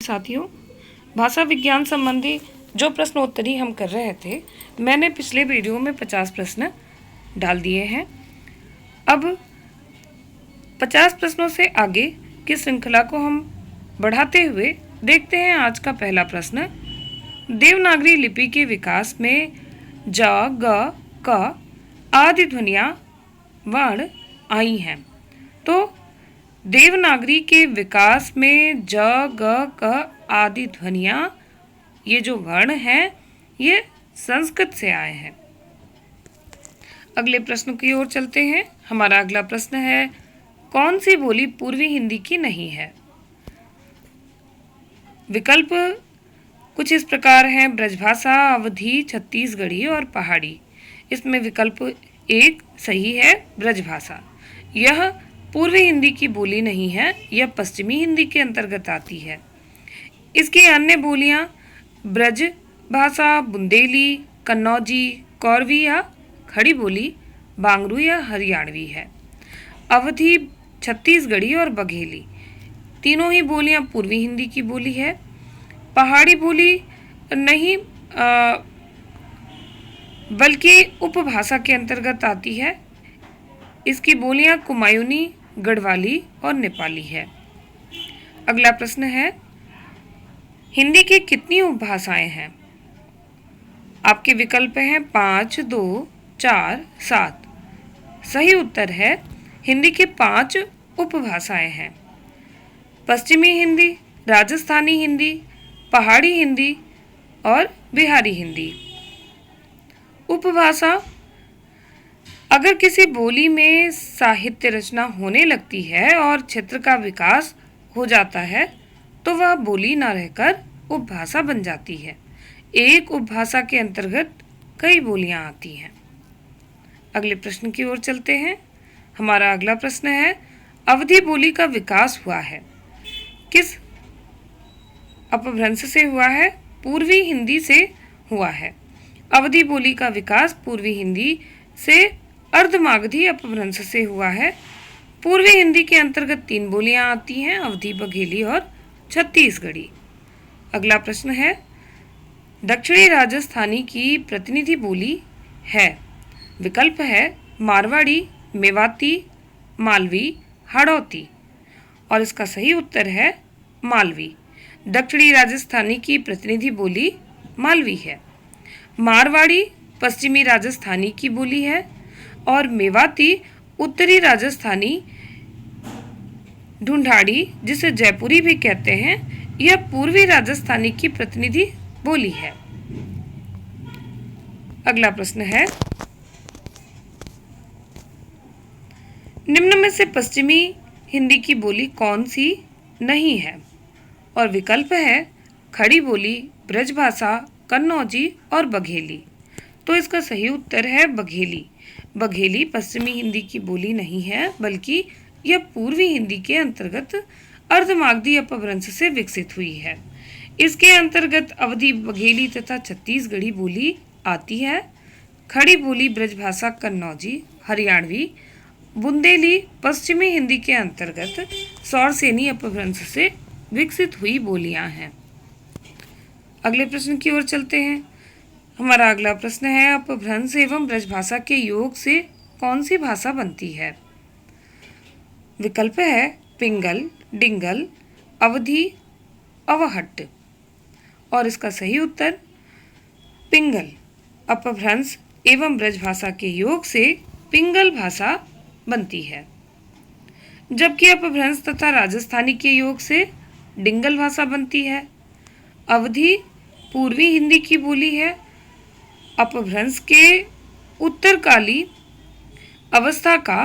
साथियों, भाषा विज्ञान संबंधी जो प्रश्नोत्तरी हम कर रहे थे, मैंने पिछले वीडियो में 50 प्रश्न डाल दिए हैं। अब 50 प्रश्नों से आगे की श्रृंखला को हम बढ़ाते हुए देखते हैं आज का पहला प्रश्न। देवनागरी लिपि के विकास में ज, ग, क आदि ध्वनियाँ वर्ण आई हैं। तो देवनागरी के विकास में ज, ग, क आदि ध्वनियाँ, ये जो वर्ण हैं, ये संस्कृत से आए हैं। अगले प्रश्न की ओर चलते हैं। हमारा अगला प्रश्न है, कौन सी बोली पूर्वी हिंदी की नहीं है? विकल्प कुछ इस प्रकार हैं: ब्रजभाषा, अवधी, छत्तीसगढ़ी और पहाड़ी। इसमें विकल्प 1 सही है, ब्रजभाषा। यह पूर्वी हिंदी की बोली नहीं है, यह पश्चिमी हिंदी के अंतर्गत आती है। इसकी अन्य बोलियां ब्रज भाषा, बुंदेली, कन्नौजी, कौरवी या खड़ी बोली, बांगरू या हरियाणवी है। अवधी, छत्तीसगढ़ी और बघेली, तीनों ही बोलियां पूर्वी हिंदी की बोली है। पहाड़ी बोली नहीं, बल्कि उपभाषा के अंतर्गत आती है। इसकी बोलियां कुमायूनी, गढ़वाली और नेपाली है। अगला प्रश्न है, हिंदी की कितनी उपभाषाएं हैं? आपके विकल्प हैं 5, 2, 4, 7। सही उत्तर है, हिंदी की 5 उपभाषाएं हैं: पश्चिमी हिंदी, राजस्थानी हिंदी, पहाड़ी हिंदी और बिहारी हिंदी। उपभाषा, अगर किसी बोली में साहित्य रचना होने लगती है और क्षेत्र का विकास हो जाता है तो वह बोली न रहकर उपभाषा बन जाती है। एक उपभाषा के अंतर्गत कई बोलियां आती हैं। अगले प्रश्न की ओर चलते हैं। हमारा अगला प्रश्न है, अवधी बोली का विकास हुआ है किस अपभ्रंश से हुआ है? पूर्वी हिंदी से हुआ है। अवधी बोली का विकास पूर्वी हिंदी से अर्धमागधी अपभ्रंश से हुआ है। पूर्वी हिंदी के अंतर्गत 3 बोलियां आती हैं: अवधी, बघेली और छत्तीसगढ़ी। अगला प्रश्न है, दक्षिणी राजस्थानी की प्रतिनिधि बोली है? विकल्प है मारवाड़ी, मेवाती, मालवी, हाड़ौती और इसका सही उत्तर है मालवी। दक्षिणी राजस्थानी की प्रतिनिधि बोली मालवी है। मारवाड़ी पश्चिमी राजस्थानी की बोली है और मेवाती उत्तरी राजस्थानी, ढूंढाड़ी जिसे जयपुरी भी कहते हैं, यह पूर्वी राजस्थानी की प्रतिनिधि बोली है। अगला प्रश्न है, निम्न में से पश्चिमी हिंदी की बोली कौन सी नहीं है? और विकल्प है खड़ी बोली, ब्रजभाषा, कन्नौजी और बघेली। तो इसका सही उत्तर है बघेली। बघेली पश्चिमी हिंदी की बोली नहीं है, बल्कि यह पूर्वी हिंदी के अंतर्गत अर्धमागधी अपभ्रंश से विकसित हुई है। इसके अंतर्गत अवधी, बघेली तथा छत्तीसगढ़ी बोली आती है। खड़ी बोली, ब्रजभाषा, कन्नौजी, हरियाणवी, बुंदेली पश्चिमी हिंदी के अंतर्गत सौरसेनी अपभ्रंश से विकसित हुई बोलियां हैं। अगले प्रश्न की ओर चलते हैं। हमारा अगला प्रश्न है, अपभ्रंश एवं ब्रजभाषा के योग से कौन सी भाषा बनती है? विकल्प है पिंगल, डिंगल, अवधी, अवहट्ट और इसका सही उत्तर पिंगल। अपभ्रंश एवं ब्रजभाषा के योग से पिंगल भाषा बनती है, जबकि अपभ्रंश तथा राजस्थानी के योग से डिंगल भाषा बनती है। अवधी पूर्वी हिंदी की बोली है। अपभ्रंश के उत्तरकाली अवस्था का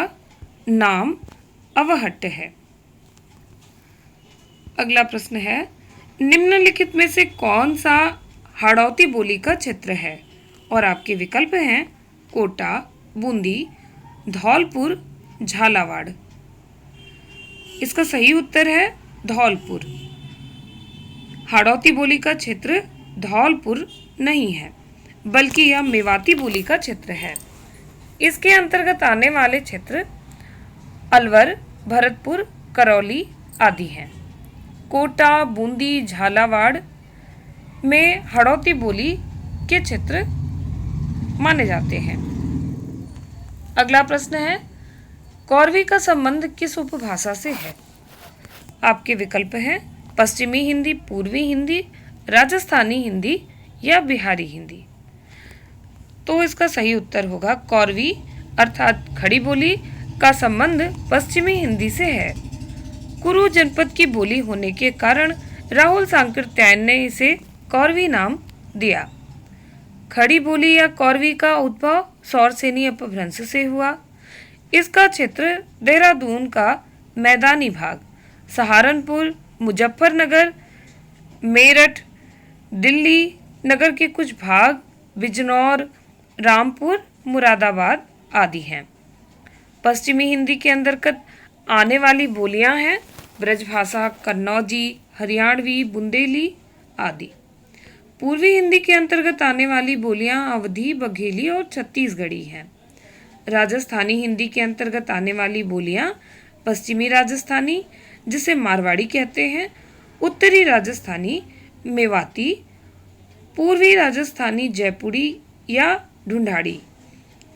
नाम अवहट्ट है। अगला प्रश्न है, निम्नलिखित में से कौन सा हाड़ौती बोली का क्षेत्र है? और आपके विकल्प हैं कोटा, बूंदी, धौलपुर, झालावाड़। इसका सही उत्तर है धौलपुर। हाड़ौती बोली का क्षेत्र धौलपुर नहीं है, बल्कि यह मेवाती बोली का क्षेत्र है। इसके अंतर्गत आने वाले क्षेत्र अलवर, भरतपुर, करौली आदि हैं। कोटा, बूंदी, झालावाड़ में हड़ौती बोली के क्षेत्र माने जाते हैं। अगला प्रश्न है, कौरवी का संबंध किस उपभाषा से है? आपके विकल्प हैं पश्चिमी हिंदी, पूर्वी हिंदी, राजस्थानी हिंदी या बिहारी हिंदी। तो इसका सही उत्तर होगा कौरवी अर्थात खड़ी बोली का संबंध पश्चिमी हिंदी से है। कुरु जनपद की बोली होने के कारण राहुल सांकृत्यायन ने इसे कौरवी नाम दिया। खड़ी बोली या कौरवी का उद्भव सौरसेनी अपभ्रंश से हुआ। इसका क्षेत्र देहरादून का मैदानी भाग, सहारनपुर, मुजफ्फरनगर, मेरठ, दिल्ली नगर के कुछ भाग, बिजनौर, रामपुर, मुरादाबाद आदि हैं। पश्चिमी हिंदी के अंतर्गत आने वाली बोलियां हैं ब्रजभाषा, कन्नौजी, हरियाणवी, बुंदेली आदि। पूर्वी हिंदी के अंतर्गत आने वाली बोलियां अवधी, बघेली और छत्तीसगढ़ी हैं। राजस्थानी हिंदी के अंतर्गत आने वाली बोलियां पश्चिमी राजस्थानी, जिसे मारवाड़ी कहते हैं, उत्तरी राजस्थानी मेवाती, पूर्वी राजस्थानी जयपुरी या ढूंढाड़ी,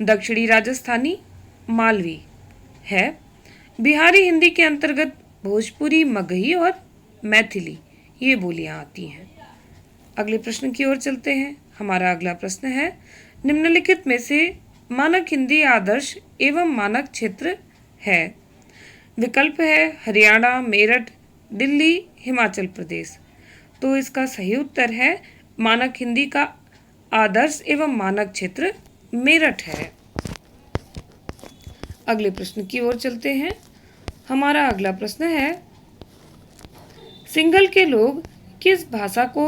दक्षिणी राजस्थानी मालवी है। बिहारी हिंदी के अंतर्गत भोजपुरी, मगही और मैथिली ये बोलियां आती हैं। अगले प्रश्न की ओर चलते हैं। हमारा अगला प्रश्न है, निम्नलिखित में से मानक हिंदी आदर्श एवं मानक क्षेत्र है। विकल्प है हरियाणा, मेरठ, दिल्ली, हिमाचल प्रदेश। तो इसका सही उत्तर है मानक हिंदी का आदर्श एवं मानक क्षेत्र मेरठ है। अगले प्रश्न की ओर चलते हैं। हमारा अगला प्रश्न है, सिंघल के लोग किस भाषा को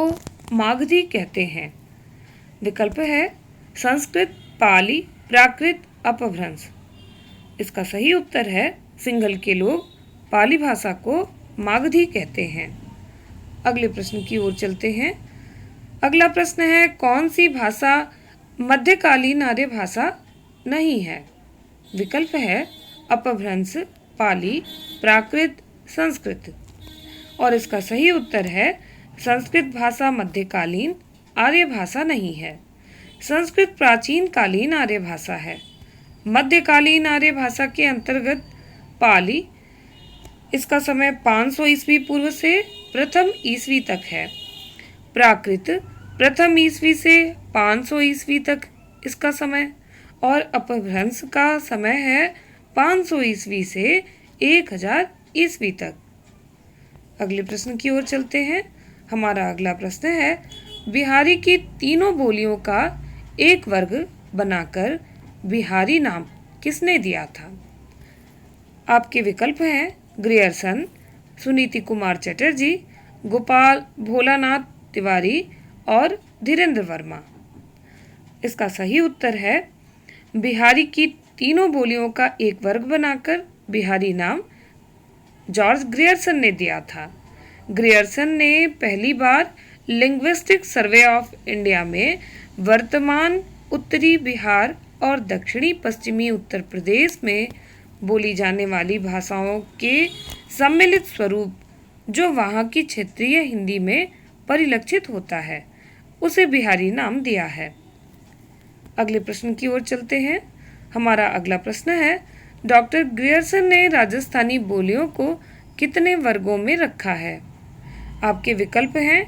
मागधी कहते हैं? विकल्प है संस्कृत, पाली, प्राकृत, अपभ्रंश। इसका सही उत्तर है सिंघल के लोग पाली भाषा को मागधी कहते हैं। अगले प्रश्न की ओर चलते हैं। अगला प्रश्न है, कौन सी भाषा मध्यकालीन आर्य भाषा नहीं है? विकल्प है अपभ्रंश, पाली, प्राकृत, संस्कृत। और इसका सही उत्तर है संस्कृत भाषा मध्यकालीन आर्य भाषा नहीं है। संस्कृत प्राचीन कालीन आर्य भाषा है। मध्यकालीन आर्य भाषा के अंतर्गत पाली, इसका समय 500 ईस्वी पूर्व से प्रथम ईस्वी तक है। प्राकृत प्रथम ईस्वी से 500 ईस्वी तक इसका समय, और अपभ्रंश का समय है 500 ईस्वी से 1000 ईस्वी तक। अगले प्रश्न की ओर चलते हैं। हमारा अगला प्रश्न है, बिहारी की तीनों बोलियों का एक वर्ग बनाकर बिहारी नाम किसने दिया था? आपके विकल्प हैं ग्रियर्सन, सुनीति कुमार चटर्जी, गोपाल भोलानाथ तिवारी और धीरेन्द्र वर्मा। इसका सही उत्तर है बिहारी की तीनों बोलियों का एक वर्ग बनाकर बिहारी नाम जॉर्ज ग्रियर्सन ने दिया था। ग्रियर्सन ने पहली बार लिंग्विस्टिक सर्वे ऑफ इंडिया में वर्तमान उत्तरी बिहार और दक्षिणी पश्चिमी उत्तर प्रदेश में बोली जाने वाली भाषाओं के सम्मिलित स्वरूप, जो वहाँ की क्षेत्रीय हिंदी में परिलक्षित होता है, उसे बिहारी नाम दिया है। अगले प्रश्न की ओर चलते हैं। हमारा अगला प्रश्न है, डॉक्टर ग्रियर्सन ने राजस्थानी बोलियों को कितने वर्गों में रखा है? आपके विकल्प हैं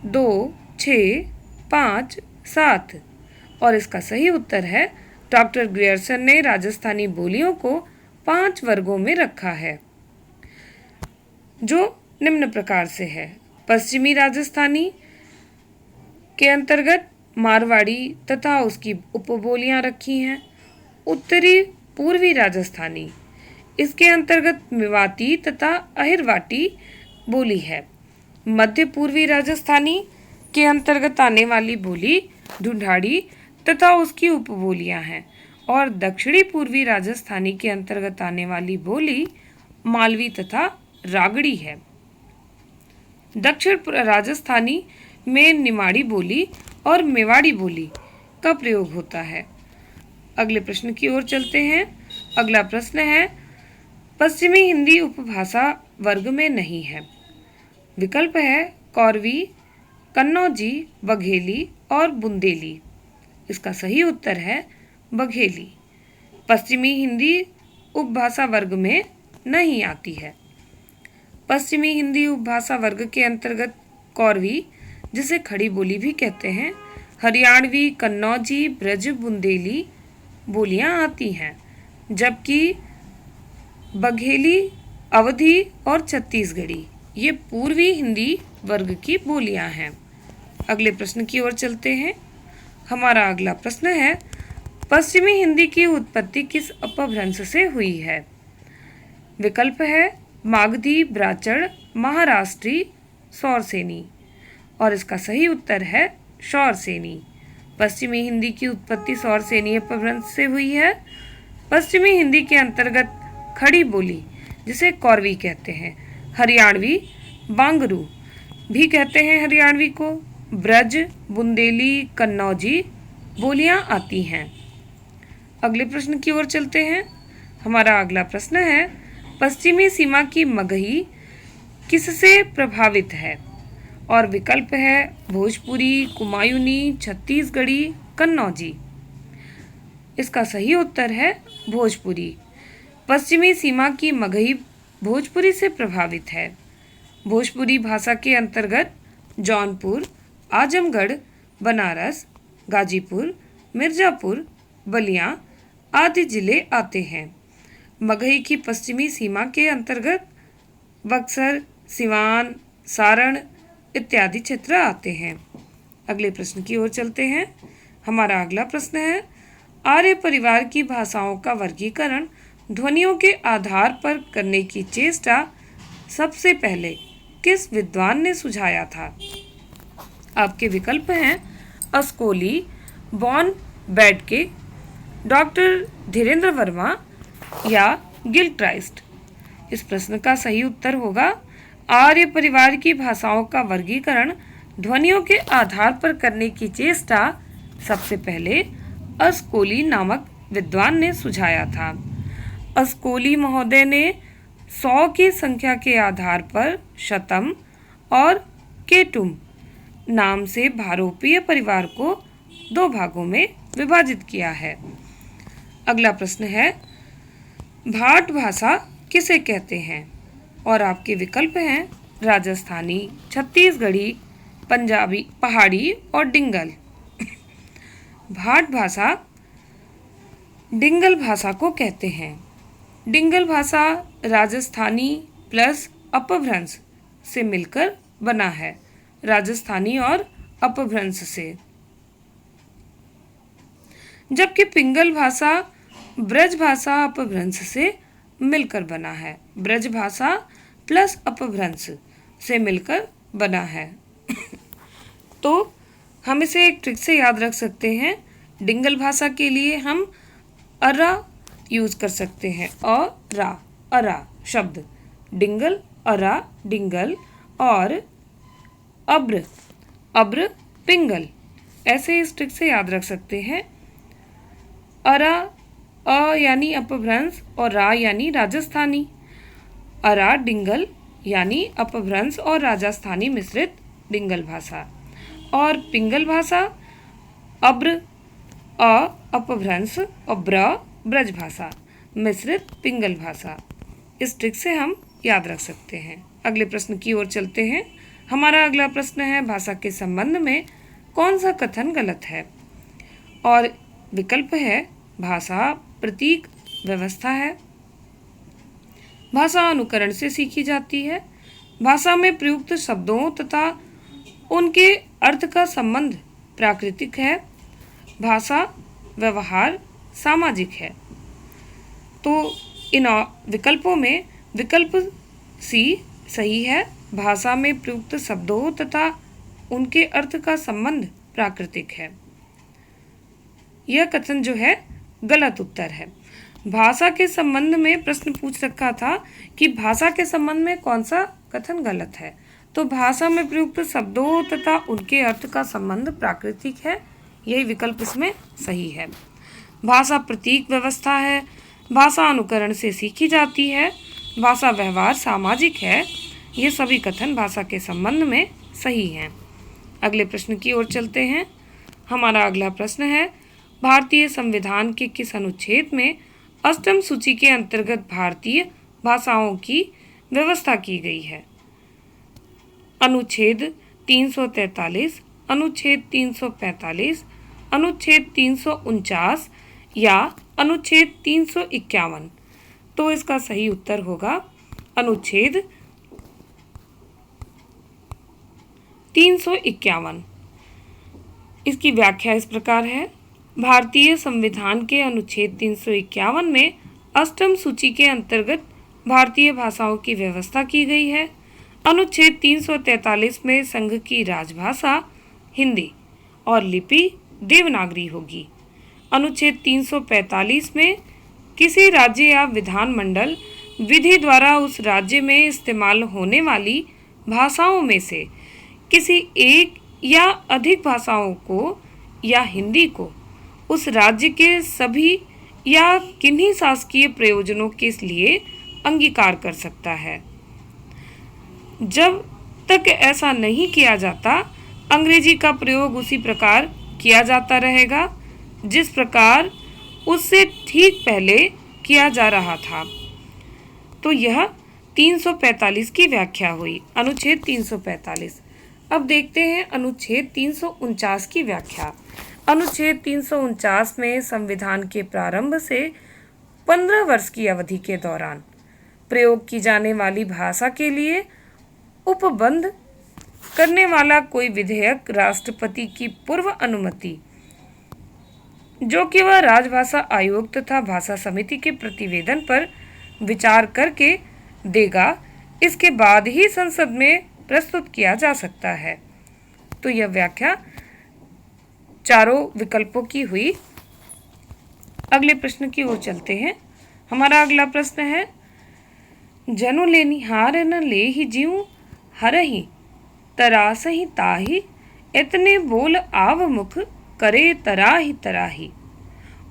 2, 6, 5, 7। और इसका सही उत्तर है डॉक्टर ग्रियर्सन ने राजस्थानी बोलियों को 5 वर्गों में रखा है, जो निम्न प्रकार से है। पश्चिमी राजस्थानी के अंतर्गत मारवाड़ी तथा उसकी उपबोलियां रखी हैं। उत्तरी पूर्वी राजस्थानी, इसके अंतर्गत मेवाती तथा अहिरवाटी बोली है। मध्य पूर्वी राजस्थानी के अंतर्गत आने वाली बोली ढूंढाड़ी तथा उसकी उपबोलियां हैं, और दक्षिणी पूर्वी राजस्थानी के अंतर्गत आने वाली बोली मालवी तथा रागड़ी है। दक्षिण राजस्थानी में निमाड़ी बोली और मेवाड़ी बोली का प्रयोग होता है। अगले प्रश्न की ओर चलते हैं। अगला प्रश्न है, पश्चिमी हिंदी उपभाषा वर्ग में नहीं है। विकल्प है कौरवी, कन्नौजी, बघेली और बुंदेली। इसका सही उत्तर है बघेली। पश्चिमी हिंदी उपभाषा वर्ग में नहीं आती है। पश्चिमी हिंदी उपभाषा वर्ग के अंतर्गत कौरवी, जिसे खड़ी बोली भी कहते हैं, हरियाणवी, कन्नौजी, ब्रज, बुंदेली बोलियां आती हैं, जबकि बघेली, अवधी और छत्तीसगढ़ी ये पूर्वी हिंदी वर्ग की बोलियां हैं। अगले प्रश्न की ओर चलते हैं। हमारा अगला प्रश्न है, पश्चिमी हिंदी की उत्पत्ति किस अपभ्रंश से हुई है? विकल्प है मागधी, ब्राचड़, महाराष्ट्री, सौरसेनी और इसका सही उत्तर है सौरसेनी। पश्चिमी हिंदी की उत्पत्ति सौरसेनी अपभ्रंश से हुई है। पश्चिमी हिंदी के अंतर्गत खड़ी बोली, जिसे कौरवी कहते हैं, हरियाणवी, बांगरू भी कहते हैं हरियाणवी को, ब्रज, बुंदेली, कन्नौजी बोलियां आती हैं। अगले प्रश्न की ओर चलते हैं। हमारा अगला प्रश्न है, पश्चिमी सीमा की मगही किससे प्रभावित है? और विकल्प है भोजपुरी, कुमायूनी, छत्तीसगढ़ी, कन्नौजी। इसका सही उत्तर है भोजपुरी। पश्चिमी सीमा की मगही भोजपुरी से प्रभावित है। भोजपुरी भाषा के अंतर्गत जौनपुर, आजमगढ़, बनारस, गाजीपुर, मिर्जापुर, बलिया आदि जिले आते हैं। मगही की पश्चिमी सीमा के अंतर्गत बक्सर, सिवान, सारण इत्यादि क्षेत्र आते हैं। अगले प्रश्न की ओर चलते हैं। हमारा अगला प्रश्न है, आर्य परिवार की भाषाओं का वर्गीकरण ध्वनियों के आधार पर करने की चेष्टा सबसे पहले किस विद्वान ने सुझाया था? आपके विकल्प हैं अस्कोली, बॉन बैडके, डॉक्टर धीरेन्द्र वर्मा या गिलक्राइस्ट। इस प्रश्न का सही उत्तर होगा आर्य परिवार की भाषाओं का वर्गीकरण ध्वनियों के आधार पर करने की चेष्टा सबसे पहले अस्कोली नामक विद्वान ने सुझाया था। अस्कोली महोदय ने 100 की संख्या के आधार पर शतम और केटुम नाम से भारोपीय परिवार को 2 भागों में विभाजित किया है। अगला प्रश्न है, भाट भाषा किसे कहते हैं? और आपके विकल्प हैं राजस्थानी, छत्तीसगढ़ी, पंजाबी, पहाड़ी और डिंगल। भाट भाषा डिंगल भाषा को कहते हैं। डिंगल भाषा राजस्थानी प्लस अपभ्रंश से मिलकर बना है, राजस्थानी और अपभ्रंश से। जबकि पिंगल भाषा ब्रज भाषा अपभ्रंश से मिलकर बना है, ब्रज भाषा प्लस अपभ्रंश से मिलकर बना है। तो हम इसे एक ट्रिक से याद रख सकते हैं। डिंगल भाषा के लिए हम अरा यूज कर सकते हैं, अरा शब्द, डिंगल, अरा, डिंगल और अब्र पिंगल, ऐसे इस ट्रिक से याद रख सकते हैं। अरा अ यानी अपभ्रंश और रा यानी राजस्थानी। अरा डिंगल यानी अपभ्रंश और राजस्थानी मिश्रित डिंगल भाषा, और पिंगल भाषा अब्र अ अपभ्रंश और ब्र ब्रज भाषा मिश्रित पिंगल भाषा। इस ट्रिक से हम याद रख सकते हैं। अगले प्रश्न की ओर चलते हैं। हमारा अगला प्रश्न है, भाषा के संबंध में कौन सा कथन गलत है? और विकल्प है भाषा प्रतीक व्यवस्था है, भाषा अनुकरण से सीखी जाती है, भाषा में प्रयुक्त शब्दों तथा उनके अर्थ का संबंध प्राकृतिक है, भाषा व्यवहार सामाजिक है। तो इन विकल्पों में विकल्प सी सही है, भाषा में प्रयुक्त शब्दों तथा उनके अर्थ का संबंध प्राकृतिक है। यह कथन जो है गलत उत्तर है। भाषा के संबंध में प्रश्न पूछ रखा था कि भाषा के संबंध में कौन सा कथन गलत है, तो भाषा में प्रयुक्त शब्दों तथा उनके अर्थ का संबंध प्राकृतिक है, यही विकल्प इसमें सही है। भाषा प्रतीक व्यवस्था है, भाषा अनुकरण से सीखी जाती है, भाषा व्यवहार सामाजिक है, ये सभी कथन भाषा के संबंध में सही हैं। अगले प्रश्न की ओर चलते हैं। हमारा अगला प्रश्न है, भारतीय संविधान के किस अनुच्छेद में अष्टम सूची के अंतर्गत भारतीय भाषाओं की व्यवस्था की गई है? अनुच्छेद 343, अनुच्छेद 345, अनुच्छेद 349 या अनुच्छेद 351? तो इसका सही उत्तर होगा अनुच्छेद 351। इसकी व्याख्या इस प्रकार है, भारतीय संविधान के अनुच्छेद 351 में अष्टम सूची के अंतर्गत भारतीय भाषाओं की व्यवस्था की गई है। अनुच्छेद 343 में संघ की राजभाषा हिंदी और लिपि देवनागरी होगी। अनुच्छेद 345 में किसी राज्य या विधानमंडल विधि द्वारा उस राज्य में इस्तेमाल होने वाली भाषाओं में से किसी एक या अधिक भाषाओं को या हिंदी को उस राज्य के सभी या किन्हीं शासकीय प्रयोजनों के लिए अंगीकार कर सकता है। जब तक ऐसा नहीं किया जाता, अंग्रेजी का प्रयोग उसी प्रकार किया जाता रहेगा जिस प्रकार उससे ठीक पहले किया जा रहा था। तो यह 345 की व्याख्या हुई, अनुच्छेद 345। अब देखते हैं अनुच्छेद 349 की व्याख्या। अनुच्छेद 349 में संविधान के प्रारंभ से 15 वर्ष की अवधि के दौरान प्रयोग की जाने वाली भाषा के लिए उपबंध करने वाला कोई विधेयक राष्ट्रपति की पूर्व अनुमति, जो कि वह राजभाषा आयोग तथा भाषा समिति के प्रतिवेदन पर विचार करके देगा, इसके बाद ही संसद में प्रस्तुत किया जा सकता है। तो यह व्याख्या चारों विकल्पों की हुई। अगले प्रश्न की ओर चलते हैं। हमारा अगला प्रश्न है, जनु लेनिहार न ले ही जीव हरहि तरासहि ताहि इतने बोल आव मुख करे तराहि तराहि।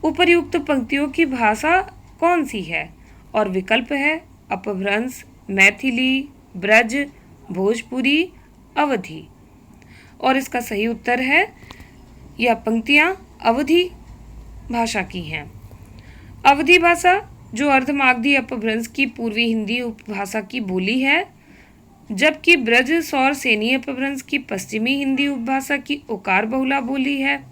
उपर्युक्त पंक्तियों की भाषा कौन सी है? और विकल्प है अपभ्रंश, मैथिली, ब्रज, भोजपुरी, अवधी। और इसका सही उत्तर है, यह पंक्तियां अवधी भाषा की हैं। अवधी भाषा जो अर्धमागधी अपभ्रंश की पूर्वी हिंदी उपभाषा की बोली है, जबकि ब्रज सौर सेनी अपभ्रंश की पश्चिमी हिंदी उपभाषा की ओकार बहुला बोली है।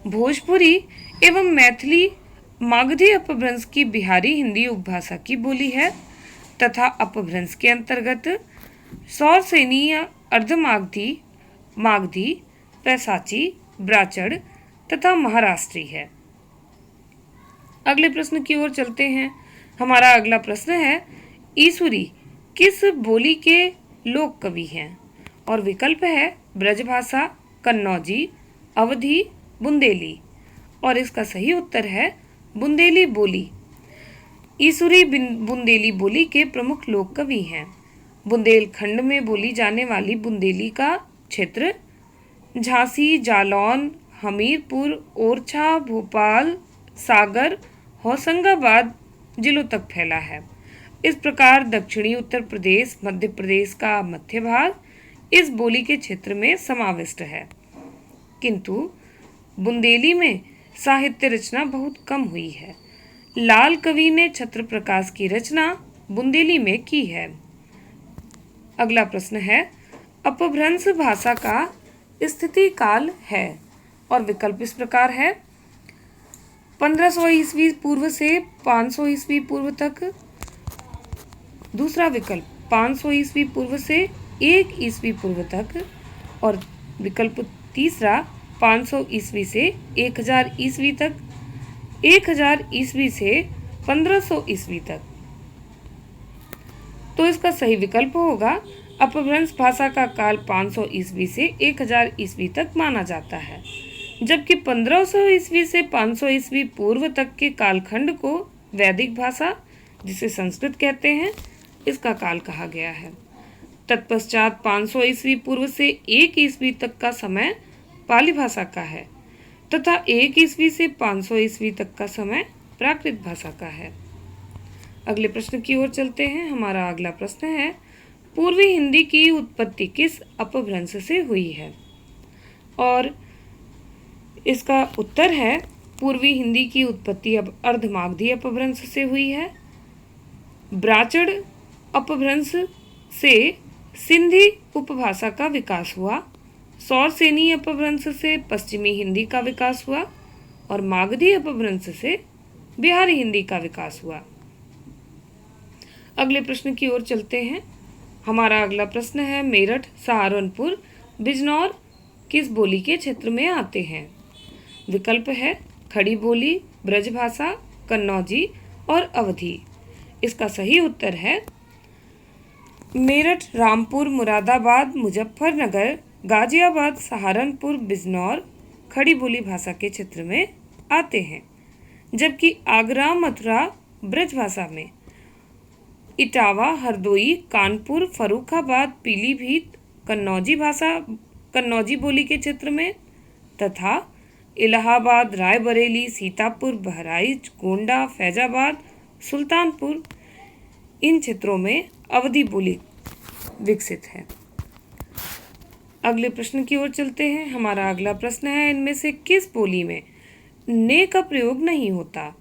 भोजपुरी एवं मैथिली मागधी अपभ्रंश की बिहारी हिंदी उपभाषा की बोली है तथा अपभ्रंश के अंतर्गत सौर सेनी या अर्धमागधी, मागधी, पैसाची, ब्राचड़ तथा महाराष्ट्री है। अगले प्रश्न की ओर चलते हैं। हमारा अगला प्रश्न है, ईसुरी किस बोली के लोक कवि हैं? और विकल्प है ब्रजभाषा, कन्नौजी, अवधी, बुंदेली। और इसका सही उत्तर है बुंदेली बोली। ईसुरी बुंदेली बोली के प्रमुख लोक कवि हैं। बुंदेलखंड में बोली जाने वाली बुंदेली का क्षेत्र झांसी, जालौन, हमीरपुर, ओरछा, भोपाल, सागर, होशंगाबाद जिलों तक फैला है। इस प्रकार दक्षिणी उत्तर प्रदेश, मध्य प्रदेश का मध्य भाग इस बोली के क्षेत्र में समाविष्ट है। किंतु बुंदेली में साहित्य रचना बहुत कम हुई है। लाल कवि ने छत्र प्रकाश की रचना बुंदेली में की है। अगला प्रश्न है, अपभ्रंश भाषा का स्थिति काल है? और विकल्प इस प्रकार है, 1500 ईस्वी पूर्व से 500 ईस्वी पूर्व तक। दूसरा विकल्प 500 ईस्वी पूर्व से 1 ईस्वी पूर्व तक। और विकल्प तीसरा 500 ईस्वी से 1000 ईस्वी तक, 1000 ईस्वी से 1500 ईस्वी तक। तो इसका सही विकल्प होगा अपभ्रंश भाषा का काल 500 ईस्वी से 1000 ईस्वी तक माना जाता है, जबकि 1500 ईस्वी से 500 ईस्वी पूर्व तक के कालखंड को वैदिक भाषा, जिसे संस्कृत कहते हैं, इसका काल कहा गया है। तत्पश्चात 500 ईस्वी पूर्व से 1 ईस्वी तक का समय पाली भाषा का है तथा 1 ईस्वी से 500 ईस्वी तक का समय प्राकृत भाषा का है। अगले प्रश्न की ओर चलते हैं। हमारा अगला प्रश्न है, पूर्वी हिंदी की उत्पत्ति किस अपभ्रंश से हुई है? और इसका उत्तर है पूर्वी हिंदी की उत्पत्ति अब अर्धमागधी अपभ्रंश से हुई है। ब्राचड़ अपभ्रंश से सिंधी उपभाषा का विकास हुआ। सौरसेनी अपभ्रंश से पश्चिमी हिंदी का विकास हुआ और मागधी अपभ्रंश से बिहारी हिंदी का विकास हुआ। अगले प्रश्न की ओर चलते हैं। हमारा अगला प्रश्न है मेरठ, सहारनपुर, बिजनौर किस बोली के क्षेत्र में आते हैं? विकल्प है खड़ी बोली, ब्रजभाषा, कन्नौजी और अवधी। इसका सही उत्तर है मेरठ, रामपुर, मुरादाबाद, मुजफ्फरनगर, गाजियाबाद, सहारनपुर, बिजनौर खड़ी बोली भाषा के क्षेत्र में आते हैं, जबकि आगरा, मथुरा ब्रजभाषा में, इटावा, हरदोई, कानपुर, फर्रुखाबाद, पीलीभीत कन्नौजी बोली के क्षेत्र में तथा इलाहाबाद, रायबरेली, सीतापुर, बहराइच, गोंडा, फैजाबाद, सुल्तानपुर इन क्षेत्रों में अवधी बोली विकसित है। अगले प्रश्न की ओर चलते हैं। हमारा अगला प्रश्न है इनमें से किस बोली में ने का प्रयोग नहीं होता?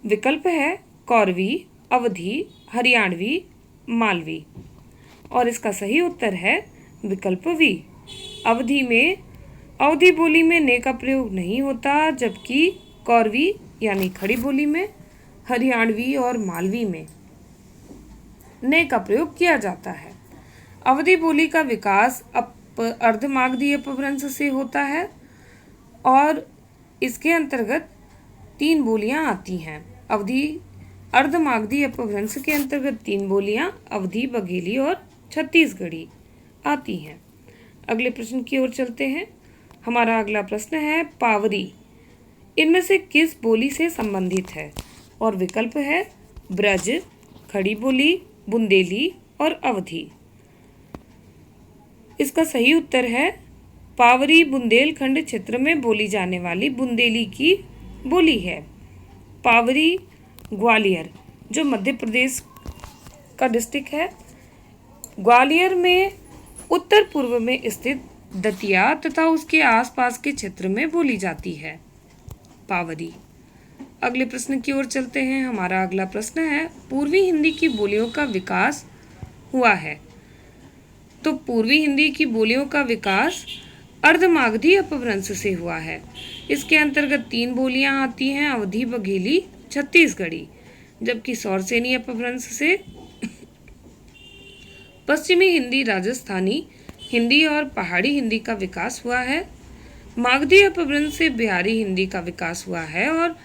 विकल्प है कौरवी, अवधी, हरियाणवी, मालवी और इसका सही उत्तर है विकल्प वी। अवधी बोली में ने का प्रयोग नहीं होता, जबकि कौरवी यानी खड़ी बोली में, हरियाणवी और मालवी में ने का प्रयोग किया जाता है। अवधी बोली का विकास अर्धमागधी अपभ्रंश से होता है और इसके अंतर्गत 3 बोलियां आती हैं। अर्धमागधी अपभ्रंश के अंतर्गत 3 बोलियां अवधी, बघेली और छत्तीसगढ़ी आती हैं। अगले प्रश्न की ओर चलते हैं। हमारा अगला प्रश्न है पावरी इनमें से किस बोली से संबंधित है? और विकल्प है ब्रज, खड़ी बोली, बुंदेली और अवधी। इसका सही उत्तर है पावरी बुंदेलखंड क्षेत्र में बोली जाने वाली बुंदेली की बोली है। पावरी ग्वालियर जो मध्य प्रदेश का डिस्ट्रिक्ट है, ग्वालियर में उत्तर पूर्व में स्थित दतिया तथा उसके आसपास के क्षेत्र में बोली जाती है पावरी। अगले प्रश्न की ओर चलते हैं। हमारा अगला प्रश्न है पूर्वी हिंदी की बोलियों का विकास हुआ है। तो पूर्वी हिंदी की बोलियों का विकास अर्धमागधी अपभ्रंश से हुआ है। इसके अंतर्गत 3 बोलियां आती हैं अवधी, बघेली, छत्तीसगढ़ी, जबकि सौरसेनी अपभ्रंश से पश्चिमी हिंदी, राजस्थानी हिंदी और पहाड़ी हिंदी का विकास हुआ है। मागधी अपभ्रंश से बिहारी हिंदी का विकास हुआ है और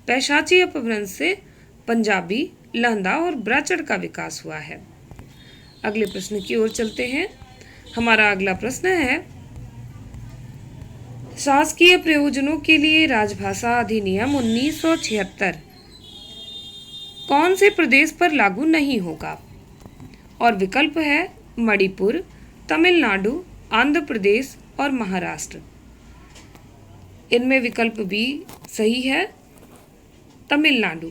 पैशाची अपभ्रंश से पंजाबी, लहंदा और ब्राचड़ का विकास हुआ है। अगले प्रश्न की ओर चलते हैं। हमारा अगला प्रश्न है शासकीय प्रयोजनों के लिए राजभाषा अधिनियम 1976 कौन से प्रदेश पर लागू नहीं होगा? और विकल्प है मणिपुर, तमिलनाडु, आंध्र प्रदेश और महाराष्ट्र। इनमें विकल्प बी सही है, तमिलनाडु।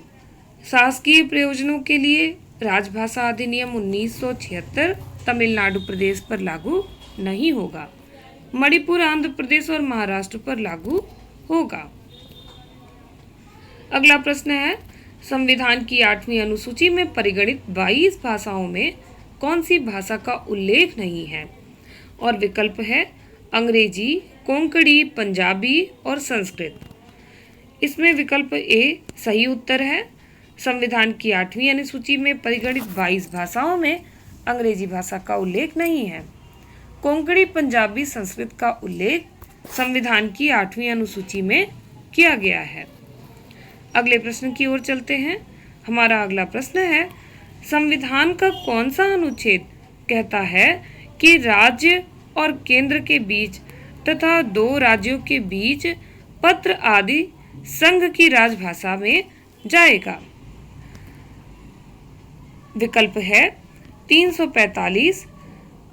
शासकीय प्रयोजनों के लिए राजभाषा अधिनियम 1976 तमिलनाडु प्रदेश पर लागू नहीं होगा। मणिपुर, आंध्र प्रदेश और महाराष्ट्र पर लागू होगा। अगला प्रश्न है संविधान की 8वीं अनुसूची में परिगणित 22 भाषाओं में कौन सी भाषा का उल्लेख नहीं है? और विकल्प है अंग्रेजी, कोंकणी, पंजाबी और संस्कृत। इसमें विकल्प ए सही उत्तर है। संविधान की 8वीं अनुसूची में परिगणित 22 भाषाओं में अंग्रेजी भाषा का उल्लेख नहीं है। कोंकणी, पंजाबी, संस्कृत का उल्लेख संविधान की 8वीं अनुसूची में किया गया है। अगले प्रश्न की ओर चलते हैं। हमारा अगला प्रश्न है संविधान का कौन सा अनुच्छेद कहता है कि राज्य और केंद्र के बीच तथा 2 राज्यों के बीच पत्र आदि संघ की राजभाषा में जाएगा? विकल्प है 345,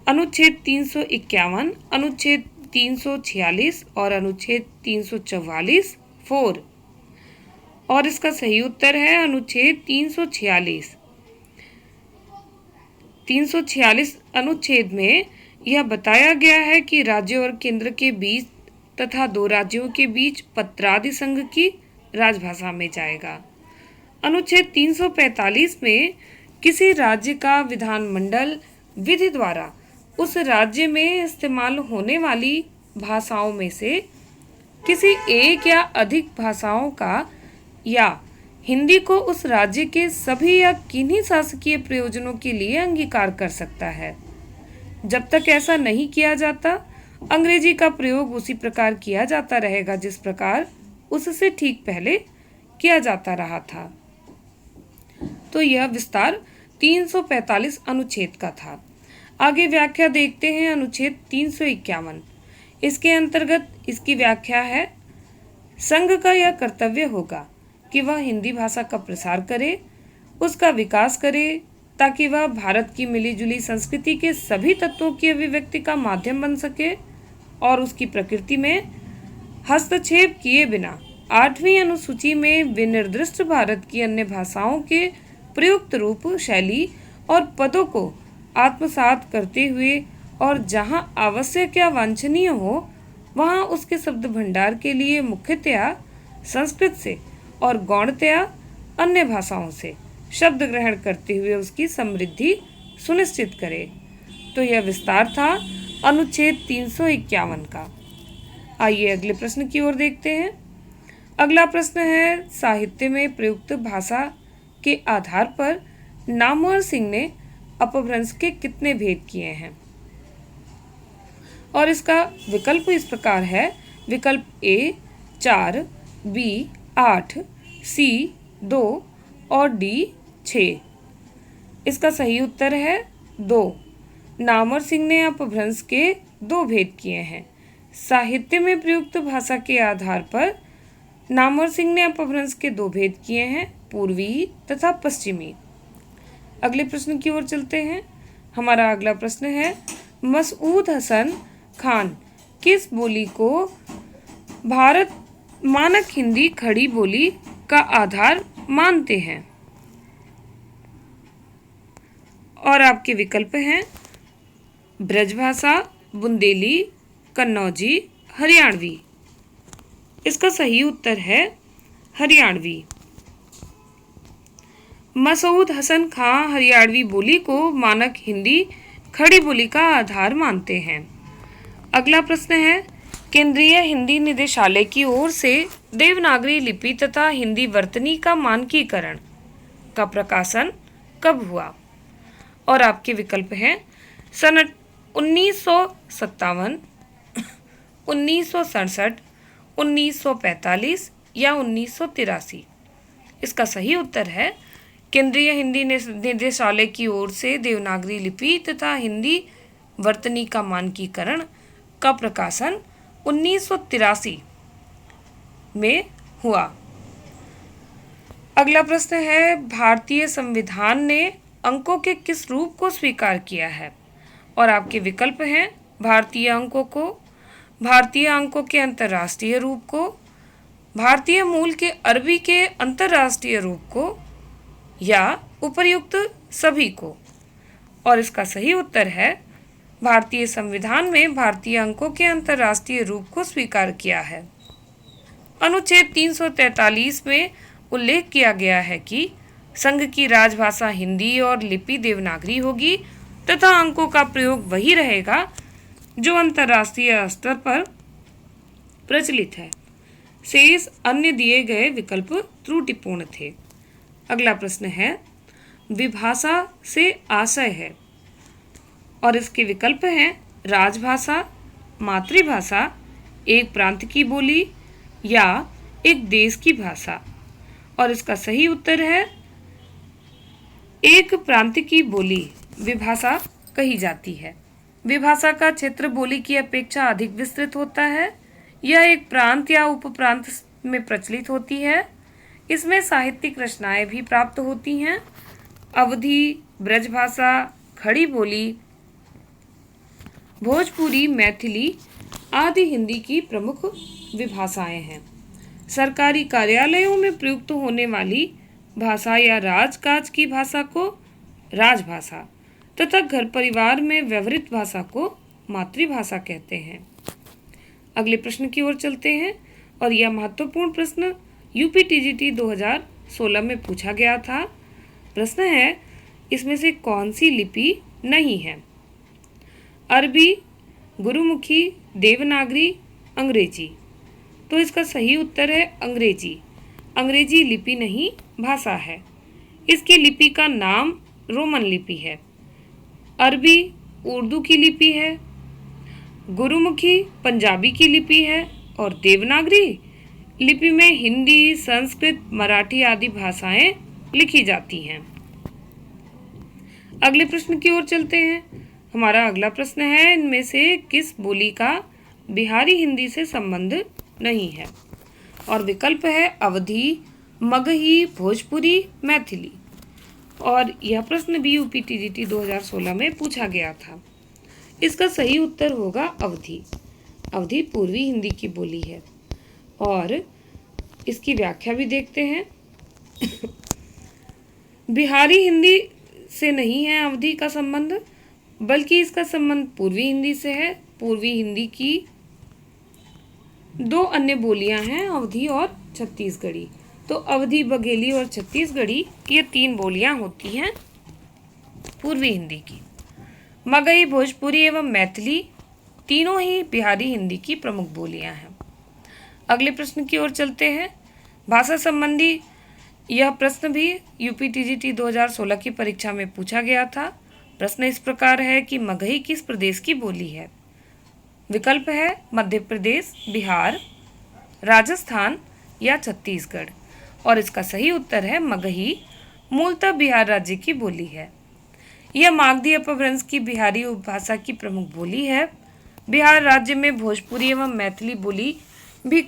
अनुच्छेद 351, अनुच्छेद 346 और अनुच्छेद 344 4 और इसका सही उत्तर है अनुच्छेद 346। 346 अनुच्छेद में यह बताया गया है कि राज्यों और केंद्र के बीच तथा दो राज्यों के बीच पत्रादि संघ की राजभाषा में जाएगा। अनुच्छेद 345 में किसी राज्य का विधानमंडल विधि द्वारा उस राज्य में इस्तेमाल होने वाली भाषाओं में से किसी एक या अधिक भाषाओं का या हिंदी को उस राज्य के सभी या किन्हीं शासकीय प्रयोजनों के लिए अंगीकार कर सकता है। जब तक ऐसा नहीं किया जाता, अंग्रेजी का प्रयोग उसी प्रकार किया जाता रहेगा जिस प्रकार उससे ठीक पहले किया जाता रहा था। तो यह विस्तार 345 अनुच्छेद का था। आगे व्याख्या देखते हैं अनुच्छेद 351। इसके अंतर्गत इसकी व्याख्या है, संघ का यह कर्तव्य होगा कि वह हिंदी भाषा का प्रसार करे, उसका विकास करे, ताकि वह भारत की मिलीजुली संस्कृति के सभी तत्वों की अभिव्यक्ति का माध्यम बन सके और उसकी प्रकृति में हस्तक्षेप किए बिना 8वीं अनुसूची में विनिर्दिष्ट भारत की अन्य भाषाओं के प्रयुक्त रूप, शैली और पदों को आत्मसात करते हुए और जहां आवश्यक या वांछनीय हो वहां उसके शब्द भंडार के लिए मुख्यतया संस्कृत से और गौणतया अन्य भाषाओं से शब्द ग्रहण करते हुए उसकी समृद्धि सुनिश्चित करे। तो यह विस्तार था अनुच्छेद 351 का। आइए अगले प्रश्न की ओर देखते हैं। अगला प्रश्न है, साहित्य में प्रयुक्त भाषा के आधार पर नामवर सिंह ने अपभ्रंश के कितने भेद किए हैं? और इसका विकल्प इस प्रकार है। विकल्प ए 4, बी 8, सी 2 और डी 6। इसका सही उत्तर है 2। नामवर सिंह ने अपभ्रंश के 2 भेद किए हैं। साहित्य में प्रयुक्त भाषा के आधार पर नामवर सिंह ने अपभ्रंश के 2 भेद किए हैं, पूर्वी तथा पश्चिमी। अगले प्रश्न की ओर चलते हैं। हमारा अगला प्रश्न है, मसूद हसन खान किस बोली को भारत मानक हिंदी खड़ी बोली का आधार मानते हैं? और आपके विकल्प हैं ब्रजभाषा, बुंदेली, कन्नौजी, हरियाणवी। इसका सही उत्तर है हरियाणवी। मसूद हसन खां हरियाणवी बोली को मानक हिंदी खड़ी बोली का आधार मानते हैं। अगला प्रश्न है, केंद्रीय हिंदी निदेशालय की ओर से देवनागरी लिपि तथा हिंदी वर्तनी का मानकीकरण का प्रकाशन कब हुआ? और आपके विकल्प हैं सन 1957, 1967, 1945 या 1983। इसका सही उत्तर है केंद्रीय हिंदी निदेशालय की ओर से देवनागरी लिपि तथा हिंदी वर्तनी का मानकीकरण का प्रकाशन 1983 में हुआ। अगला प्रश्न है, भारतीय संविधान ने अंकों के किस रूप को स्वीकार किया है? और आपके विकल्प हैं भारतीय अंकों को, भारतीय अंकों के अंतर्राष्ट्रीय रूप को, भारतीय मूल के अरबी के अंतर्राष्ट्रीय रूप को या उपर्युक्त सभी को। और इसका सही उत्तर है भारतीय संविधान में भारतीय अंकों के अंतर्राष्ट्रीय रूप को स्वीकार किया है। अनुच्छेद 343 में उल्लेख किया गया है कि संघ की राजभाषा हिंदी और लिपि देवनागरी होगी तथा अंकों का प्रयोग वही रहेगा जो अंतर्राष्ट्रीय स्तर पर प्रचलित है। शेष अन्य दिए गए विकल्प त्रुटिपूर्ण थे। अगला प्रश्न है, विभाषा से आशय है? और इसके विकल्प हैं राजभाषा, मातृभाषा, एक प्रांत की बोली या एक देश की भाषा। और इसका सही उत्तर है एक प्रांत की बोली विभाषा कही जाती है। विभाषा का क्षेत्र बोली की अपेक्षा अधिक विस्तृत होता है। यह एक प्रांत या उपप्रांत में प्रचलित होती है। इसमें साहित्यिक रचनाएं भी प्राप्त होती हैं। अवधी, ब्रजभाषा, खड़ी बोली, भोजपुरी, मैथिली आदि हिंदी की प्रमुख विभाषाएं हैं। सरकारी कार्यालयों में प्रयुक्त होने वाली भाषा या राजकाज की भाषा को राजभाषा तथा घर परिवार में व्यवहृत भाषा को मातृभाषा कहते हैं। अगले प्रश्न की ओर चलते हैं और यह महत्वपूर्ण प्रश्न यूपीटीजीटी 2016 में पूछा गया था। प्रश्न है, इसमें से कौन सी लिपि नहीं है? अरबी, गुरुमुखी, देवनागरी, अंग्रेजी। तो इसका सही उत्तर है अंग्रेजी। अंग्रेजी लिपि नहीं, भाषा है। इसकी लिपि का नाम रोमन लिपि है। अरबी उर्दू की लिपि है, गुरुमुखी पंजाबी की लिपि है और देवनागरी लिपि में हिंदी, संस्कृत, मराठी आदि भाषाएं लिखी जाती हैं। अगले प्रश्न की ओर चलते हैं। हमारा अगला प्रश्न है, इनमें से किस बोली का बिहारी हिंदी से संबंध नहीं है? और विकल्प है अवधी, मगही, भोजपुरी, मैथिली। और यह प्रश्न भी यूपीटीजीटी 2016 में पूछा गया था। इसका सही उत्तर होगा अवधी। अवधी पूर्वी हिंदी की बोली है और इसकी व्याख्या भी देखते हैं। बिहारी हिंदी से नहीं है अवधी का संबंध, बल्कि इसका संबंध पूर्वी हिंदी से है। पूर्वी हिंदी की दो अन्य बोलियां हैं, अवधी और छत्तीसगढ़ी। तो अवधी, बघेली और छत्तीसगढ़ी ये तीन बोलियां होती हैं पूर्वी हिंदी की। मगही, भोजपुरी एवं मैथिली तीनों ही बिहारी हिंदी की प्रमुख बोलियां हैं। अगले प्रश्न की ओर चलते हैं। भाषा संबंधी यह प्रश्न भी यूपीटीजीटी 2016 की परीक्षा में पूछा गया था। प्रश्न इस प्रकार है कि मगही किस प्रदेश की बोली है? विकल्प है मध्य प्रदेश, बिहार, राजस्थान या छत्तीसगढ़। और इसका सही उत्तर है मगही मूलतः बिहार राज्य की बोली है। यह मागधी अपभ्रंश की बिहारी उपभाषा की प्रमुख बोली है। बिहार राज्य में भोजपुरी एवं मैथिली बोली भी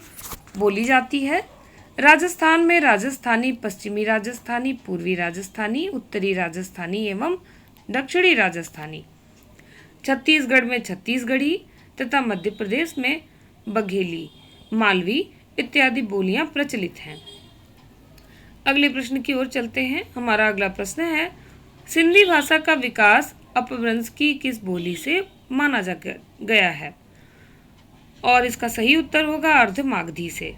बोली जाती है। राजस्थान में राजस्थानी, पश्चिमी राजस्थानी, पूर्वी राजस्थानी, उत्तरी राजस्थानी एवं दक्षिणी राजस्थानी। छत्तीसगढ़ में छत्तीसगढ़ी तथा मध्य प्रदेश में बघेली, मालवी इत्यादि बोलियां प्रचलित हैं। अगले प्रश्न की ओर चलते हैं। हमारा अगला प्रश्न है, सिंधी भाषा का विकास अपभ्रंश की किस बोली से माना गया है? और इसका सही उत्तर होगा अर्ध मागधी से।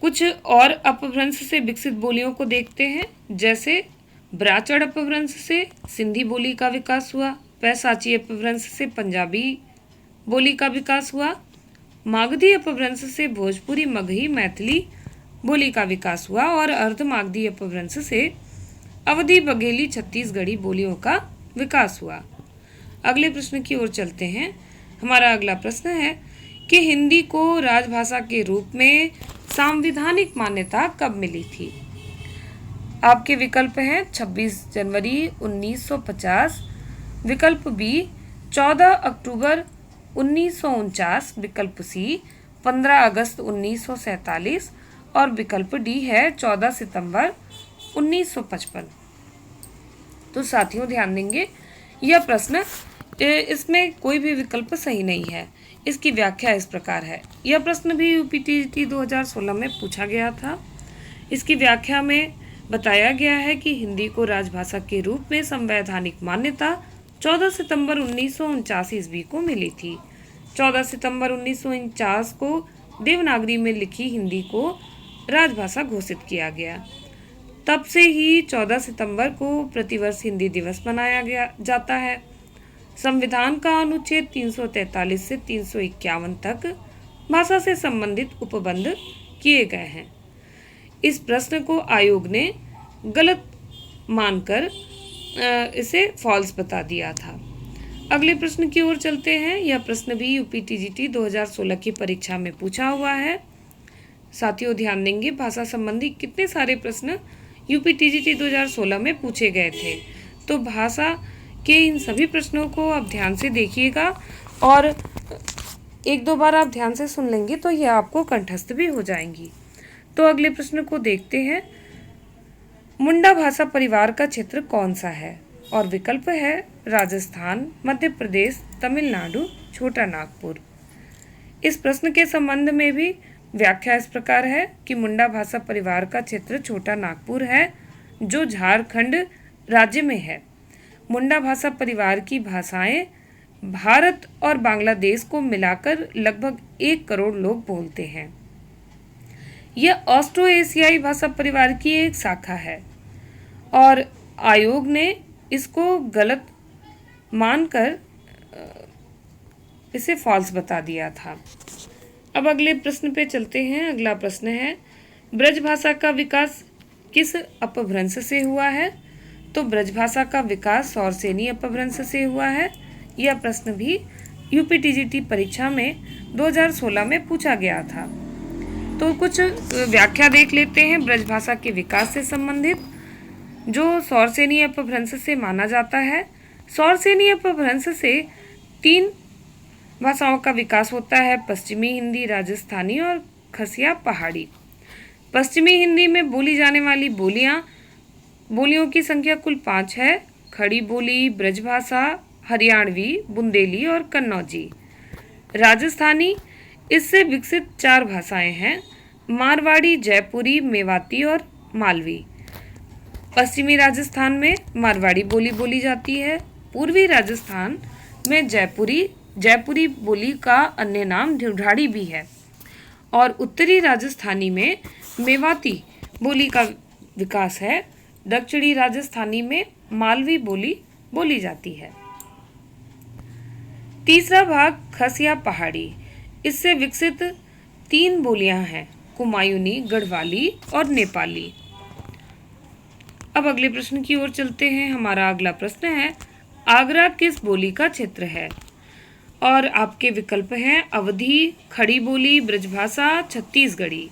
कुछ और अपभ्रंश से विकसित बोलियों को देखते हैं, जैसे ब्राचड़ अपभ्रंश से सिंधी बोली का विकास हुआ, पैसाची अपभ्रंश से पंजाबी बोली का विकास हुआ, मागधी अपभ्रंश से भोजपुरी, मगही, मैथिली बोली का विकास हुआ और अर्ध मागधी अपभ्रंश से अवधी, बघेली, छत्तीसगढ़ी बोलियों का विकास हुआ। अगले प्रश्न की ओर चलते हैं। हमारा अगला प्रश्न है कि हिंदी को राजभाषा के रूप में संवैधानिक मान्यता कब मिली थी? आपके विकल्प हैं 26 जनवरी 1950, विकल्प बी 14 अक्टूबर 1949, विकल्प सी 15 अगस्त 1947 और विकल्प डी है 14 सितंबर 1955। तो साथियों ध्यान देंगे, यह प्रश्न इसमें कोई भी विकल्प सही नहीं है। इसकी व्याख्या इस प्रकार है। यह प्रश्न भी यूपीटीजीटी 2016 में पूछा गया था। इसकी व्याख्या में बताया गया है कि हिंदी को राजभाषा के रूप में संवैधानिक मान्यता 14 सितंबर 1949 ईस्वी को मिली थी। 14 सितंबर 1949 को देवनागरी में लिखी हिंदी को राजभाषा घोषित किया गया। तब से ही 14 सितंबर को प्रतिवर्ष हिंदी दिवस मनाया जाता है। संविधान का अनुच्छेद 343 से 351 तक भाषा से संबंधित उपबंध किए गए हैं। इस प्रश्न को आयोग ने गलत मानकर इसे फॉल्स बता दिया था। अगले प्रश्न की ओर चलते हैं। यह प्रश्न भी यूपीटीजीटी 2016 की परीक्षा में पूछा हुआ है। साथियों ध्यान देंगे, भाषा संबंधी कितने सारे प्रश्न यूपीटीजीटी 2016 में पूछे गए थे। तो भाषा के इन सभी प्रश्नों को आप ध्यान से देखिएगा और एक दो बार आप ध्यान से सुन लेंगे तो ये आपको कंठस्थ भी हो जाएंगी। तो अगले प्रश्न को देखते हैं। मुंडा भाषा परिवार का क्षेत्र कौन सा है? और विकल्प है राजस्थान, मध्य प्रदेश, तमिलनाडु, छोटा नागपुर। इस प्रश्न के संबंध में भी व्याख्या इस प्रकार है कि मुंडा भाषा परिवार का क्षेत्र छोटा नागपुर है, जो झारखंड राज्य में है। मुंडा भाषा परिवार की भाषाएं भारत और बांग्लादेश को मिलाकर लगभग 1 करोड़ लोग बोलते हैं। यह ऑस्ट्रो एशियाई भाषा परिवार की एक शाखा है और आयोग ने इसको गलत मानकर इसे फॉल्स बता दिया था। अब अगले प्रश्न पे चलते हैं। अगला प्रश्न है, ब्रज भाषा का विकास किस अपभ्रंश से हुआ है? तो ब्रज भाषा का विकास सौरसेनी अपभ्रंश से हुआ है। यह प्रश्न भी यूपीटीजीटी परीक्षा में 2016 में पूछा गया था। तो कुछ व्याख्या देख लेते हैं ब्रज भाषा के विकास से संबंधित, जो सौरसेनी अपभ्रंश से माना जाता है। सौरसेनी अपभ्रंश से 3 भाषाओं का विकास होता है, पश्चिमी हिंदी, राजस्थानी और खसिया पहाड़ी। पश्चिमी हिंदी में बोली जाने वाली बोलियों की संख्या कुल 5 है। खड़ी बोली, ब्रजभाषा, हरियाणवी, बुंदेली और कन्नौजी। राजस्थानी इससे विकसित 4 भाषाएं हैं, मारवाड़ी, जयपुरी, मेवाती और मालवी। पश्चिमी राजस्थान में मारवाड़ी बोली बोली जाती है। पूर्वी राजस्थान में जयपुरी बोली का अन्य नाम ढूढ़ाड़ी भी है और उत्तरी राजस्थानी में मेवाती बोली का विकास है। दक्षिणी राजस्थानी में मालवी बोली बोली जाती है। तीसरा भाग खसिया पहाड़ी, इससे विकसित 3 बोलियां हैं, कुमायूनी, गढ़वाली और नेपाली। अब अगले प्रश्न की ओर चलते हैं। हमारा अगला प्रश्न है, आगरा किस बोली का क्षेत्र है? और आपके विकल्प हैं अवधी, खड़ी बोली, ब्रजभाषा, छत्तीसगढ़ी।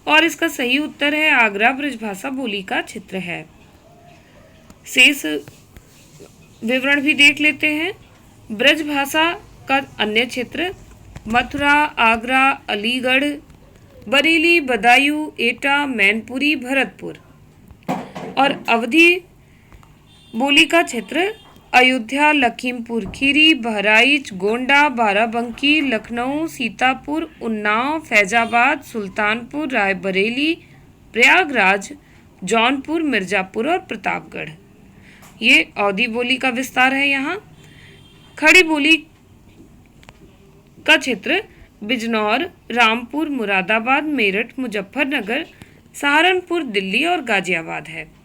और इसका सही उत्तर है आगरा ब्रजभाषा बोली का क्षेत्र है। शेष विवरण भी देख लेते हैं। ब्रजभाषा का अन्य क्षेत्र मथुरा, आगरा, अलीगढ़, बरेली, बदायूं, एटा, मैनपुरी, भरतपुर। और अवधी बोली का क्षेत्र अयोध्या, लखीमपुर खीरी, बहराइच, गोंडा, बाराबंकी, लखनऊ, सीतापुर, उन्नाव, फैजाबाद, सुल्तानपुर, रायबरेली, प्रयागराज, जौनपुर, मिर्जापुर और प्रतापगढ़। ये अवधी बोली का विस्तार है। यहाँ खड़ी बोली का क्षेत्र बिजनौर, रामपुर, मुरादाबाद, मेरठ, मुजफ्फरनगर, सहारनपुर, दिल्ली और गाजियाबाद है।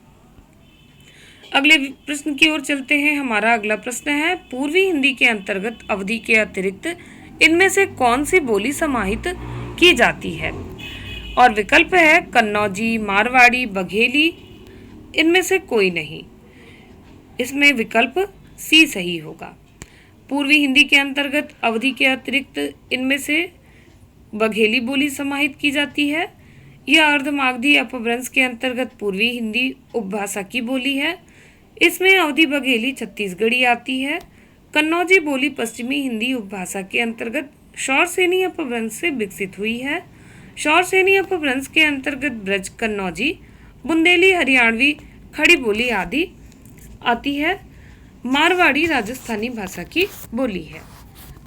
अगले प्रश्न की ओर चलते हैं। हमारा अगला प्रश्न है, पूर्वी हिंदी के अंतर्गत अवधी के अतिरिक्त इनमें से कौन सी बोली समाहित की जाती है? और विकल्प है कन्नौजी, मारवाड़ी, बघेली। इनमें से कोई नहीं। इसमें विकल्प सी सही होगा। पूर्वी हिंदी के अंतर्गत अवधी के अतिरिक्त इनमें से बघेली बोली समाहित की जाती है। यह अर्धमागधी अपभ्रंश के अंतर्गत पूर्वी हिंदी उपभाषा की बोली है। इसमें अवधी बघेली छत्तीसगढ़ी आती है। कन्नौजी बोली पश्चिमी हिंदी उपभाषा के अंतर्गत शौरसेनी अपभ्रंश से विकसित हुई है। शौरसेनी अपभ्रंश के अंतर्गत ब्रज कन्नौजी, बुंदेली, हरियाणवी, खड़ी बोली आदि आती है। मारवाड़ी राजस्थानी भाषा की बोली है।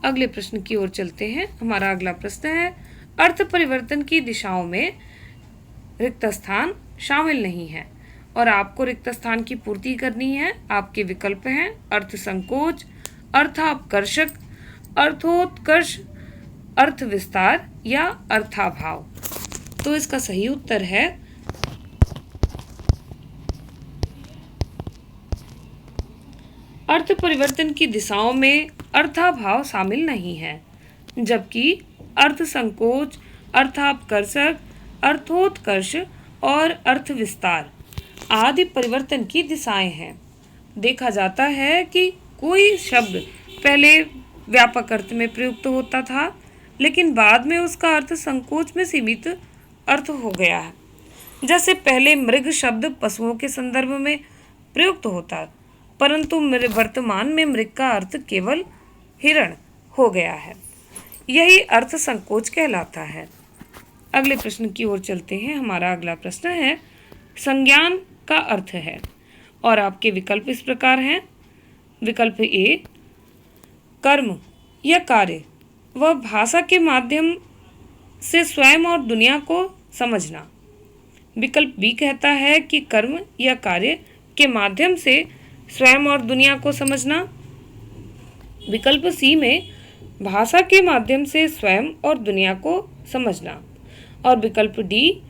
अगले प्रश्न की ओर चलते हैं। हमारा अगला प्रश्न है, अर्थ परिवर्तन की दिशाओं में रिक्त स्थान शामिल नहीं है और आपको रिक्त स्थान की पूर्ति करनी है। आपके विकल्प हैं अर्थ संकोच, अर्थापकर्षक, अर्थोत्कर्ष, अर्थ विस्तार या अर्थाभाव। तो इसका सही उत्तर है अर्थ परिवर्तन की दिशाओं में अर्थाभाव शामिल नहीं है, जबकि अर्थ संकोच, अर्थापकर्षक, अर्थोत्कर्ष और अर्थ विस्तार आदि परिवर्तन की दिशाएं हैं। देखा जाता है कि कोई शब्द पहले व्यापक अर्थ में प्रयुक्त होता था, लेकिन बाद में उसका अर्थ संकोच में सीमित अर्थ हो गया है। जैसे पहले मृग शब्द पशुओं के संदर्भ में प्रयुक्त होता, परंतु वर्तमान में मृग का अर्थ केवल हिरण हो गया है। यही अर्थ संकोच कहलाता है। अगले प्रश्न की ओर चलते हैं। हमारा अगला प्रश्न है, संज्ञान का अर्थ है और आपके विकल्प इस प्रकार हैं। विकल्प ए, कर्म या कार्य वह भाषा के माध्यम से स्वयं और दुनिया को समझना। विकल्प बी कहता है कि कर्म या कार्य के माध्यम से स्वयं और दुनिया को समझना। विकल्प सी में भाषा के माध्यम से स्वयं और दुनिया को समझना। और विकल्प डी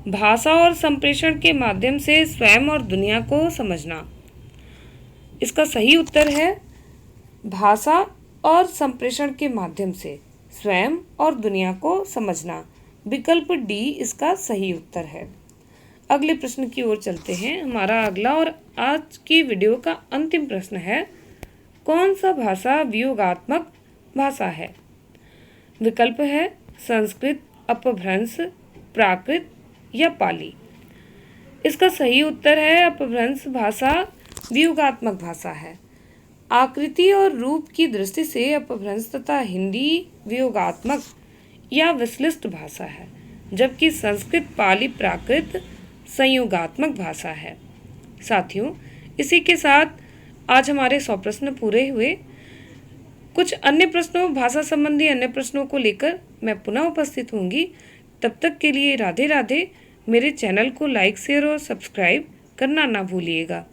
भाषा और संप्रेषण के माध्यम से स्वयं और दुनिया को समझना। इसका सही उत्तर है भाषा और संप्रेषण के माध्यम से स्वयं और दुनिया को समझना। विकल्प डी इसका सही उत्तर है। अगले प्रश्न की ओर चलते हैं। हमारा अगला और आज की वीडियो का अंतिम प्रश्न है, कौन सा भाषा वियोगात्मक भाषा है? विकल्प है संस्कृत, अपभ्रंश, प्राकृत या पाली। इसका सही उत्तर है अपभ्रंश भाषा वियोगात्मक भाषा है। आकृति और रूप की दृष्टि से अपभ्रंश तथा हिंदी वियोगात्मक या विश्लिष्ट भाषा है, जबकि संस्कृत, पाली, प्राकृत संयोगात्मक भाषा है। साथियों, इसी के साथ आज हमारे 100 प्रश्न पूरे हुए। कुछ अन्य प्रश्नों, भाषा संबंधी अन्य प्रश्नों को लेकर मैं पुनः उपस्थित होंगी। तब तक के लिए राधे राधे। मेरे चैनल को लाइक, शेयर और सब्सक्राइब करना ना भूलिएगा।